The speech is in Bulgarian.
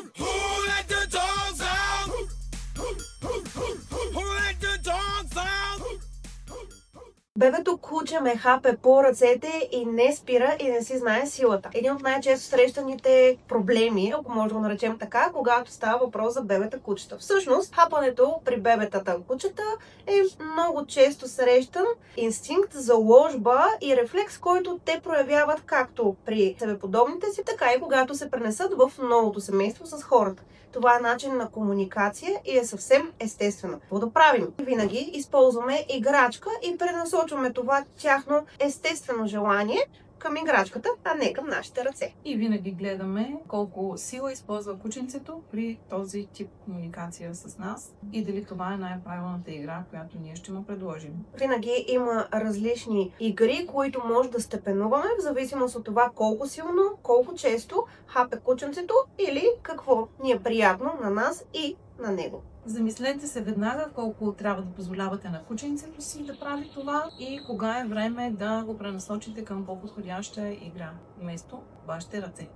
Who let the dogs out? Who let the dogs out? Бебето куче ме хапе по ръцете и не спира и не си знае силата. Един от най-често срещаните проблеми, ако може да го наречем така, когато става въпрос за бебета кучета. Всъщност, хапането при бебетата кучета е много често срещан инстинкт, заложба и рефлекс, който те проявяват както при себеподобните си, така и когато се пренесат в новото семейство с хората. Това е начин на комуникация и е съвсем естествено. Какво да правим? Винаги използваме играчка и пренасочваме това тяхно естествено желание към играчката, а не към нашите ръце. И винаги гледаме колко сила използва кученцето при този тип комуникация с нас и дали това е най-правилната игра, която ние ще му предложим. Винаги има различни игри, които може да степенуваме в зависимост от това колко силно, колко често хапе кученцето или какво ни е приятно на нас и на него. Замислете се веднага колко трябва да позволявате на кученцето си да прави това и кога е време да го пренасочите към по-подходяща игра вместо вашите ръце.